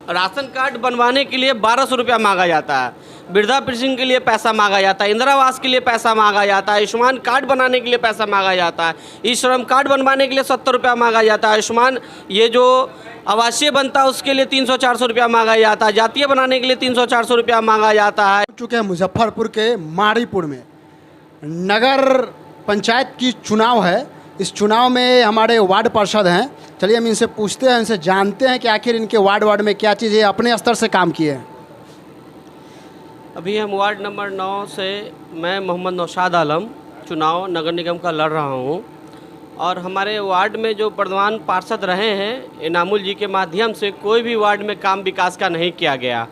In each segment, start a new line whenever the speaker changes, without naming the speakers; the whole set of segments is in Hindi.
राशन कार्ड बनवाने के लिए 1200 रुपया मांगा जाता है, वृद्धा पेंशन के लिए पैसा मांगा जाता है, इंदिरा आवास के लिए पैसा मांगा जाता है, आयुष्मान कार्ड बनाने के लिए पैसा मांगा जाता है, ई श्रम कार्ड बनवाने के लिए 70 रुपया मांगा जाता है, आयुष्मान ये जो आवासीय बनता है उसके लिए 300-400 रुपया मांगा जाता है, जातीय बनाने के लिए 300-400 रुपया मांगा जाता है।
चुके हैं मुजफ्फरपुर के मारीपुर में नगर पंचायत की चुनाव है। इस चुनाव में हमारे वार्ड पार्षद हैं, चलिए हम इनसे पूछते हैं, इनसे जानते हैं कि आखिर इनके वार्ड में क्या चीज़ है, अपने स्तर से काम किए हैं।
अभी हम वार्ड नंबर 9 से मैं मोहम्मद नौशाद आलम चुनाव नगर निगम का लड़ रहा हूँ और हमारे वार्ड में जो वर्तमान पार्षद रहे हैं इनामुल जी के माध्यम से कोई भी वार्ड में काम विकास का नहीं किया गया,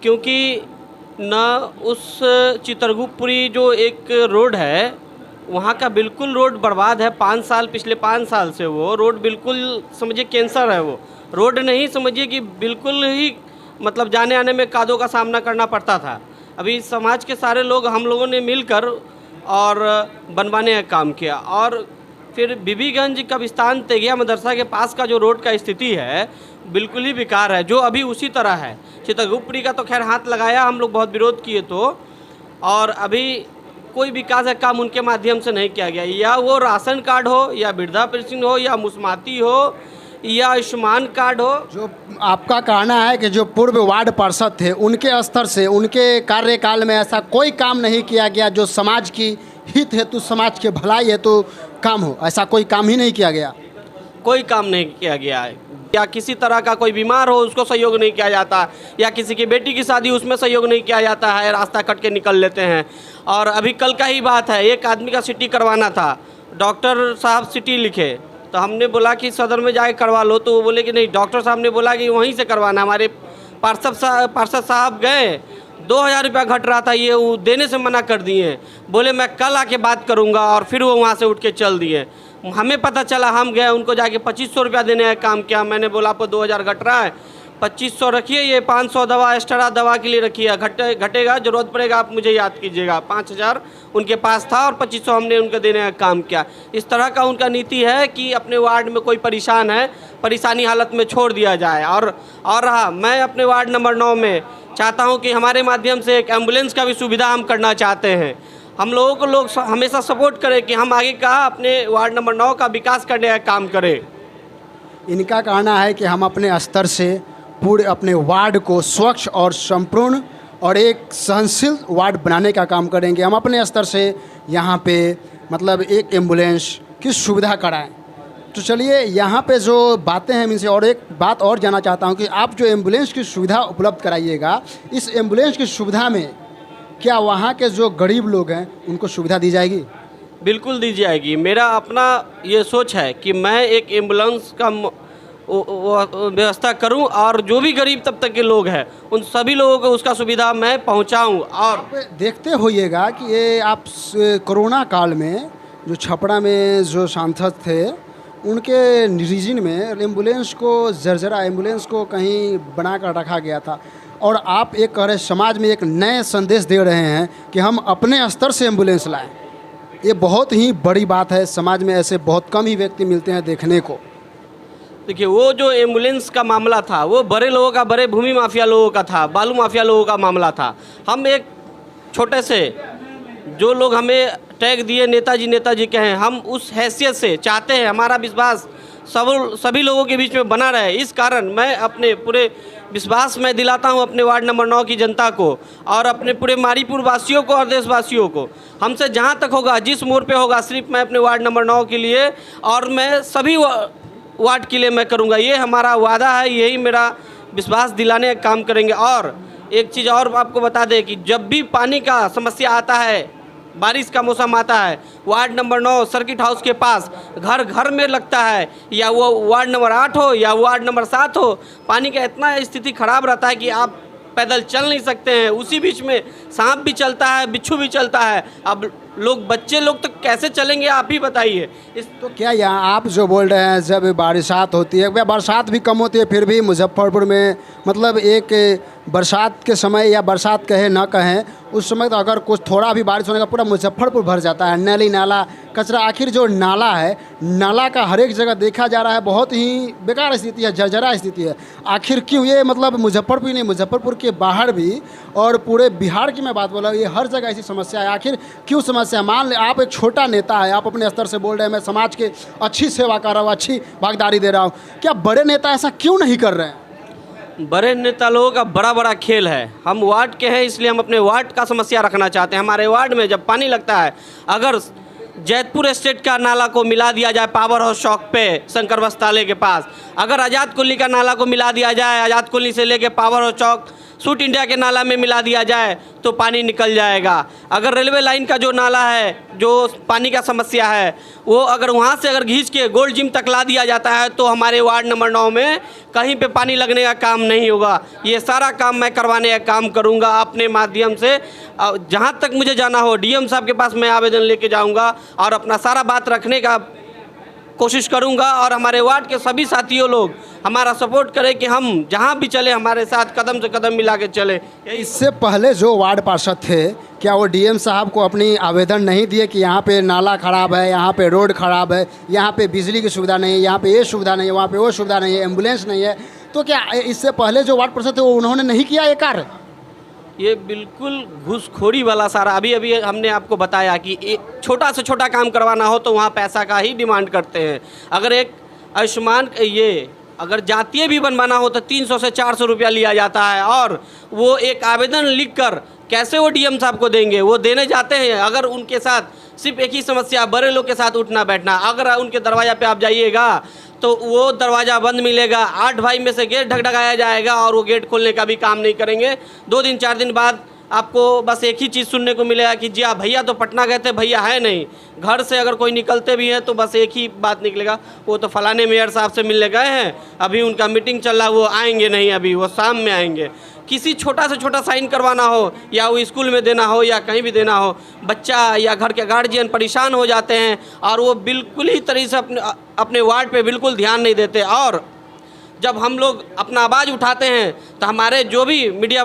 क्योंकि न उस चित्रगुप्तपुरी जो एक रोड है वहाँ का बिल्कुल रोड बर्बाद है। पिछले 5 साल से वो रोड बिल्कुल समझिए कैंसर है, वो रोड नहीं समझिए कि बिल्कुल ही मतलब जाने आने में कादों का सामना करना पड़ता था। अभी समाज के सारे लोग हम लोगों ने मिलकर और बनवाने का काम किया और फिर बीबीगंज कब्रिस्तान तेगिया मदरसा के पास का जो रोड का स्थिति है बिल्कुल ही बेकार है, जो अभी उसी तरह है। चित्रगुप्तपुरी का तो खैर हाथ लगाया, हम लोग बहुत विरोध किए तो, और अभी कोई विकास का काम उनके माध्यम से नहीं किया गया, या वो राशन कार्ड हो या वृद्धा पेंशन हो या मुस्माती हो या आयुष्मान कार्ड हो। जो
आपका कहना है कि जो पूर्व वार्ड पार्षद थे उनके स्तर से उनके कार्यकाल में ऐसा कोई काम नहीं किया गया जो समाज की हित हेतु, समाज के भलाई हेतु काम हो, ऐसा कोई काम ही नहीं किया गया।
कोई काम नहीं किया गया है, या किसी तरह का कोई बीमार हो उसको सहयोग नहीं किया जाता, या किसी की बेटी की शादी उसमें सहयोग नहीं किया जाता है, रास्ता कट के निकल लेते हैं। और अभी कल का ही बात है, एक आदमी का सिटी करवाना था, डॉक्टर साहब सिटी लिखे तो हमने बोला कि सदर में जाके करवा लो, तो वो बोले कि नहीं, डॉक्टर साहब ने बोला कि वहीं से करवाना। हमारे पार्षद साहब गए, 2000 रुपया घट रहा था, ये वो देने से मना कर दिए, बोले मैं कल आके बात करूँगा, और फिर वो वहाँ से उठ के चल दिए। हमें पता चला, हम गए उनको जाके 2500 रुपया देने का काम किया। मैंने बोला आपको 2000 घट रहा है, 2500 रखिए, ये 500 दवा एक्स्ट्रा दवा के लिए रखिए, घटेगा ज़रूरत पड़ेगा आप मुझे याद कीजिएगा। 5000 उनके पास था और 2500 हमने उनको देने का काम किया। इस तरह का उनका नीति है कि अपने वार्ड में कोई परेशान है, परेशानी हालत में छोड़ दिया जाए। और रहा, मैं अपने वार्ड नंबर 9 में चाहता हूँ कि हमारे माध्यम से एक एम्बुलेंस का भी सुविधा हम करना चाहते हैं। हम लोगों को लोग हमेशा सपोर्ट करें कि हम आगे का अपने वार्ड नंबर 9 का विकास करने का काम करें।
इनका कहना है कि हम अपने स्तर से पूरे अपने वार्ड को स्वच्छ और संपूर्ण और एक सहनशील वार्ड बनाने का काम करेंगे। हम अपने स्तर से यहाँ पे मतलब एक एम्बुलेंस की सुविधा कराएं। तो चलिए यहाँ पे जो बातें हैं इनसे, और एक बात और जानना चाहता हूँ कि आप जो एम्बुलेंस की सुविधा उपलब्ध कराइएगा, इस एम्बुलेंस की सुविधा में क्या वहाँ के जो गरीब लोग हैं उनको सुविधा दी जाएगी?
बिल्कुल दी जाएगी। मेरा अपना ये सोच है कि मैं एक एम्बुलेंस का व्यवस्था करूं और जो भी गरीब तबके के लोग हैं उन सभी लोगों को उसका सुविधा मैं पहुंचाऊं। और
देखते होइएगा कि ये आप कोरोना काल में जो छपरा में जो सांसद थे उनके रीजन में एम्बुलेंस को जर्जरा एम्बुलेंस को कहीं बना कर रखा गया था, और आप एक कह रहे समाज में एक नए संदेश दे रहे हैं कि हम अपने स्तर से एम्बुलेंस लाएं। ये बहुत ही बड़ी बात है, समाज में ऐसे बहुत कम ही व्यक्ति मिलते हैं देखने को।
देखिए, वो जो एम्बुलेंस का मामला था वो बड़े लोगों का, बड़े भूमि माफिया लोगों का था, बालू माफिया लोगों का मामला था। हम एक छोटे से जो लोग हमें टैग दिए नेताजी कहें, हम उस हैसियत से चाहते हैं हमारा विश्वास सभी लोगों के बीच में बना रहे। इस कारण मैं अपने पूरे विश्वास में दिलाता हूं अपने वार्ड नंबर 9 की जनता को और अपने पूरे मारीपुर वासियों को और देशवासियों को। हमसे जहां तक होगा, जिस मोड़ पे होगा, सिर्फ मैं अपने वार्ड नंबर 9 के लिए और मैं सभी वार्ड के लिए मैं करूंगा। ये हमारा वादा है, यही मेरा विश्वास दिलाने का काम करेंगे। और एक चीज़ और आपको बता दें कि जब भी पानी का समस्या आता है, बारिश का मौसम आता है, वार्ड नंबर 9 सर्किट हाउस के पास घर घर में लगता है, या वो वार्ड नंबर 8 हो या वार्ड नंबर 7 हो, पानी का इतना स्थिति ख़राब रहता है कि आप पैदल चल नहीं सकते हैं। उसी बीच में सांप भी चलता है, बिच्छू भी चलता है। अब लोग बच्चे लोग तो कैसे चलेंगे, आप ही बताइए। इस
तो क्या यहाँ आप जो बोल रहे हैं जब बारिशात होती है, या बरसात भी कम होती है फिर भी मुजफ्फरपुर में मतलब एक बरसात के समय या बरसात कहे ना कहें उस समय तो अगर कुछ थोड़ा भी बारिश होने का पूरा मुजफ्फरपुर भर जाता है, नली नाला कचरा। आखिर जो नाला है, नाला का हर एक जगह देखा जा रहा है बहुत ही बेकार स्थिति है, जर्जरा स्थिति है। आखिर क्यों ये मतलब मुजफ्फरपुर ही नहीं, मुजफ्फरपुर के बाहर भी और पूरे बिहार की मैं बात बोल रहा हूँ, ये हर जगह ऐसी समस्या है। आखिर क्यों समस्या है? मान लें आप एक छोटा नेता है, आप अपने स्तर से बोल रहे हैं मैं समाज के अच्छी सेवा कर रहा हूँ, अच्छी भागीदारी दे रहा हूँ, क्या बड़े नेता ऐसा क्यों नहीं कर रहे हैं?
बड़े नेता लोगों का बड़ा बड़ा खेल है। हम वार्ड के हैं इसलिए हम अपने वार्ड का समस्या रखना चाहते हैं। हमारे वार्ड में जब पानी लगता है, अगर जैतपुर स्टेट का नाला को मिला दिया जाए पावर हाउस चौक पे शंकर वस्तालय के पास, अगर आज़ाद कॉलोनी का नाला को मिला दिया जाए, आज़ाद कॉलोनी से लेके पावर हाउस चौक सूट इंडिया के नाला में मिला दिया जाए तो पानी निकल जाएगा। अगर रेलवे लाइन का जो नाला है, जो पानी का समस्या है, वो अगर वहाँ से अगर घींच के गोल्ड जिम तक ला दिया जाता है तो हमारे वार्ड नंबर 9 में कहीं पे पानी लगने का काम नहीं होगा। ये सारा काम मैं करवाने का काम करूँगा अपने माध्यम से। जहाँ तक मुझे जाना हो डीएम साहब के पास मैं आवेदन लेके जाऊँगा और अपना सारा बात रखने का कोशिश करूंगा। और हमारे वार्ड के सभी साथियों लोग हमारा सपोर्ट करें कि हम जहां भी चले हमारे साथ कदम से कदम मिला के चले।
इससे पहले जो वार्ड पार्षद थे, क्या वो डीएम साहब को अपनी आवेदन नहीं दिए कि यहाँ पे नाला खराब है, यहाँ पे रोड खराब है, यहाँ पे बिजली की सुविधा नहीं है, यहाँ पे ये सुविधा नहीं है, वहाँ पे वो सुविधा नहीं है, एम्बुलेंस नहीं है? तो क्या इससे पहले जो वार्ड पार्षद थे वो उन्होंने नहीं किया ये कार्य?
ये बिल्कुल घूसखोरी वाला सारा, अभी हमने आपको बताया कि छोटा से छोटा काम करवाना हो तो वहाँ पैसा का ही डिमांड करते हैं। अगर एक आयुष्मान अगर जातीय भी बनवाना हो तो 300 से 400 रुपया लिया जाता है, और वो एक आवेदन लिखकर कैसे वो डीएम साहब को देंगे? वो देने जाते हैं। अगर उनके साथ सिर्फ एक ही समस्या, बड़े लोग के साथ उठना बैठना, अगर उनके दरवाज़ा पे आप जाइएगा तो वो दरवाज़ा बंद मिलेगा, 8 भाई में से गेट ढकढकाया जाएगा और वो गेट खोलने का भी काम नहीं करेंगे। 2 दिन 4 दिन बाद आपको बस एक ही चीज़ सुनने को मिलेगा कि जी आप भैया तो पटना गए थे, भैया है नहीं। घर से अगर कोई निकलते भी हैं तो बस एक ही बात निकलेगा, वो तो फलाने मेयर साहब से मिलने गए हैं, अभी उनका मीटिंग चल रहा है, वो आएंगे नहीं, अभी वो शाम में आएंगे। किसी छोटा से छोटा साइन करवाना हो या वो स्कूल में देना हो या कहीं भी देना हो, बच्चा या घर के गार्जियन परेशान हो जाते हैं और वो बिल्कुल ही तरीके से अपने वार्ड पे बिल्कुल ध्यान नहीं देते। और जब हम लोग अपना आवाज़ उठाते हैं तो हमारे जो भी मीडिया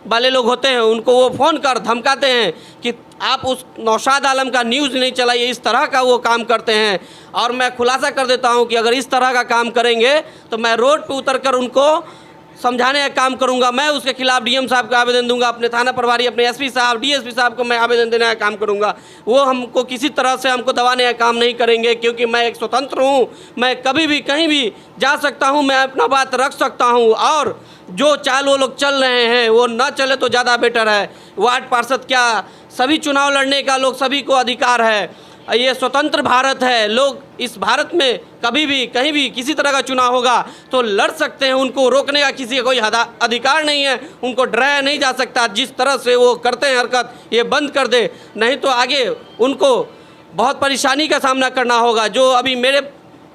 वाले लोग होते हैं उनको वो फ़ोन कर धमकाते हैं कि आप उस नौशाद आलम का न्यूज़ नहीं चलाइए, इस तरह का वो काम करते हैं। और मैं खुलासा कर देता हूँ कि अगर इस तरह का काम करेंगे तो मैं रोड पे उतर कर उनको समझाने का काम करूंगा। मैं उसके खिलाफ डीएम साहब को आवेदन दूंगा, अपने थाना प्रभारी, अपने एसपी साहब, डीएसपी साहब को मैं आवेदन देने का काम करूंगा। वो हमको किसी तरह से हमको दबाने का काम नहीं करेंगे, क्योंकि मैं एक स्वतंत्र हूं। मैं कभी भी कहीं भी जा सकता हूं, मैं अपना बात रख सकता हूं। और जो चाल वो लोग चल रहे हैं वो ना चले तो ज़्यादा बेटर है। वार्ड पार्षद क्या, सभी चुनाव लड़ने का लोग सभी को अधिकार है। ये स्वतंत्र भारत है। लोग इस भारत में कभी भी कहीं भी किसी तरह का चुनाव होगा तो लड़ सकते हैं, उनको रोकने का किसी का कोई अधिकार नहीं है, उनको डराया नहीं जा सकता। जिस तरह से वो करते हैं हरकत, ये बंद कर दे, नहीं तो आगे उनको बहुत परेशानी का सामना करना होगा। जो अभी मेरे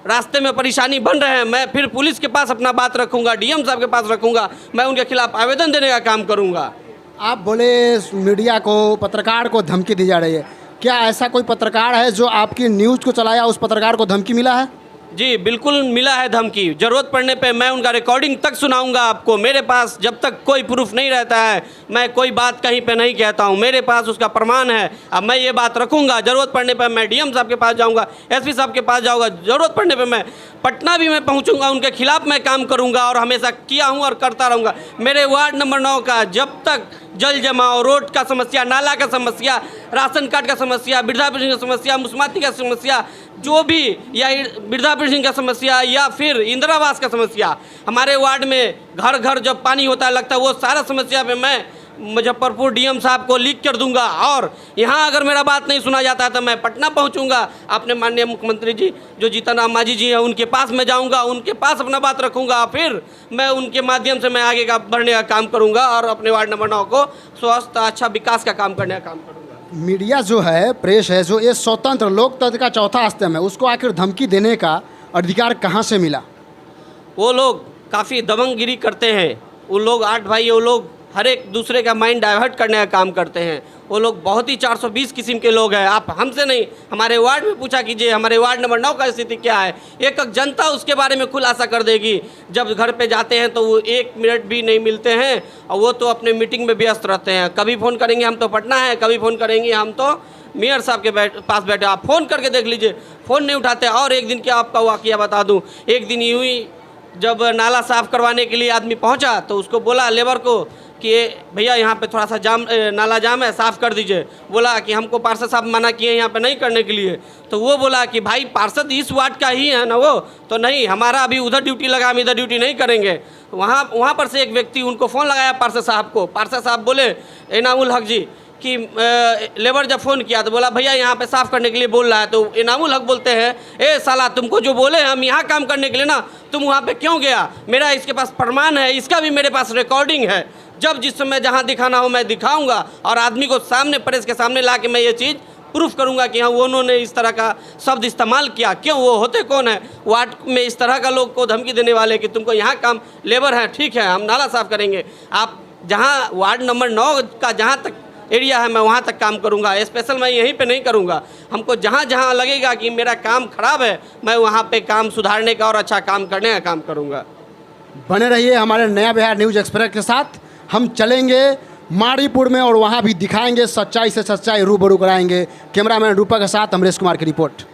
रास्ते में परेशानी बन रहे हैं, मैं फिर पुलिस के पास अपना बात रखूँगा, डीएम साहब के पास रखूँगा, मैं उनके खिलाफ आवेदन देने का काम करूँगा।
आप बोले मीडिया को, पत्रकार को धमकी दी जा रही है, क्या ऐसा कोई पत्रकार है जो आपकी न्यूज़ को चलाया, उस पत्रकार को धमकी मिला है?
जी बिल्कुल मिला है धमकी। ज़रूरत पड़ने पे मैं उनका रिकॉर्डिंग तक सुनाऊंगा आपको। मेरे पास जब तक कोई प्रूफ नहीं रहता है मैं कोई बात कहीं पे नहीं कहता हूं, मेरे पास उसका प्रमाण है। अब मैं ये बात रखूंगा, ज़रूरत पड़ने पे मैं डीएम साहब के पास जाऊंगा, एसपी साहब के पास जाऊंगा, ज़रूरत पड़ने पे मैं पटना भी मैं पहुंचूंगा, उनके खिलाफ मैं काम करूंगा और हमेशा किया हूं और करता रहूँगा। मेरे वार्ड नंबर 9 का जब तक जल जमाव, रोड का समस्या, नाला का समस्या, राशन कार्ड का समस्या, वृद्धा पेंशन का समस्या, मुस्माती का समस्या, जो भी, या वृद्धा पेंशन का समस्या या फिर इंदिरा आवास का समस्या, हमारे वार्ड में घर घर जब पानी होता है लगता है, वो सारा समस्या पे मैं मुजफ्फरपुर डीएम साहब को लिख कर दूंगा। और यहाँ अगर मेरा बात नहीं सुना जाता तो मैं पटना पहुँचूँगा, अपने माननीय मुख्यमंत्री जी जो जीतन राम मांझी जी हैं उनके पास मैं जाऊँगा, उनके पास अपना बात रखूँगा, फिर मैं उनके माध्यम से मैं आगे का बढ़ने का काम करूँगा और अपने वार्ड नंबर 9 को स्वस्थ अच्छा विकास का काम करने का काम करूँगा।
मीडिया जो है, प्रेस है, जो ये स्वतंत्र लोकतंत्र का चौथा स्तंभ है, उसको आखिर धमकी देने का अधिकार कहाँ से मिला?
वो लोग काफ़ी दबंगगिरी करते हैं। वो लोग 8 भाई, वो लोग हर एक दूसरे का माइंड डाइवर्ट करने का काम करते हैं। वो लोग बहुत ही 420 किस्म के लोग हैं। आप हमसे नहीं, हमारे वार्ड में पूछा कीजिए, हमारे वार्ड नंबर 9 का स्थिति क्या है। एक जनता उसके बारे में खुलासा कर देगी। जब घर पे जाते हैं तो वो 1 मिनट भी नहीं मिलते हैं और वो तो अपने मीटिंग में व्यस्त रहते हैं। कभी फ़ोन करेंगे हम तो पटना है, कभी फ़ोन करेंगे हम तो मेयर साहब के पास बैठे। आप फ़ोन करके देख लीजिए, फ़ोन नहीं उठाते। और एक दिन क्या आपका वाक़या बता दूँ, एक दिन यूँ ही जब नाला साफ़ करवाने के लिए आदमी पहुंचा तो उसको बोला लेबर को कि भैया यहाँ पे थोड़ा सा नाला जाम है, साफ़ कर दीजिए। बोला कि हमको पार्षद साहब मना किए यहाँ पे नहीं करने के लिए। तो वो बोला कि भाई पार्षद इस वार्ड का ही है ना, वो तो नहीं, हमारा अभी उधर ड्यूटी लगा, हम इधर ड्यूटी नहीं करेंगे। वहाँ पर से एक व्यक्ति उनको फ़ोन लगाया पार्षद साहब को। पार्षद साहब बोले इनामुल हक जी कि लेबर जब फ़ोन किया तो बोला भैया यहाँ पे साफ़ करने के लिए बोल रहा है। तो इनामुल हक बोलते हैं, ए साला तुमको जो बोले हम यहाँ काम करने के लिए ना, तुम वहाँ पे क्यों गया? मेरा इसके पास प्रमाण है, इसका भी मेरे पास रिकॉर्डिंग है। जब जिस समय जहाँ दिखाना हो मैं दिखाऊंगा और आदमी को सामने प्रेस के सामने ला के मैं ये चीज़ प्रूफ करूंगा कि हाँ वो उन्होंने इस तरह का शब्द इस्तेमाल किया। क्यों? वो होते कौन है वार्ड में इस तरह का लोग को धमकी देने वाले कि तुमको यहाँ काम, लेबर है ठीक है हम नाला साफ़ करेंगे, आप जहाँ वार्ड नंबर 9 का जहाँ तक एरिया है मैं वहाँ तक काम करूँगा, स्पेशल मैं यहीं पे नहीं करूँगा। हमको जहाँ जहाँ लगेगा कि मेरा काम ख़राब है मैं वहाँ पे काम सुधारने का और अच्छा काम करने का काम करूँगा।
बने रहिए हमारे नया बिहार न्यूज़ एक्सप्रेस के साथ। हम चलेंगे मारीपुर में और वहाँ भी दिखाएंगे, सच्चाई से सच्चाई रूबरू कराएंगे। कैमरामैन रूपा के साथ अमरीश कुमार की रिपोर्ट।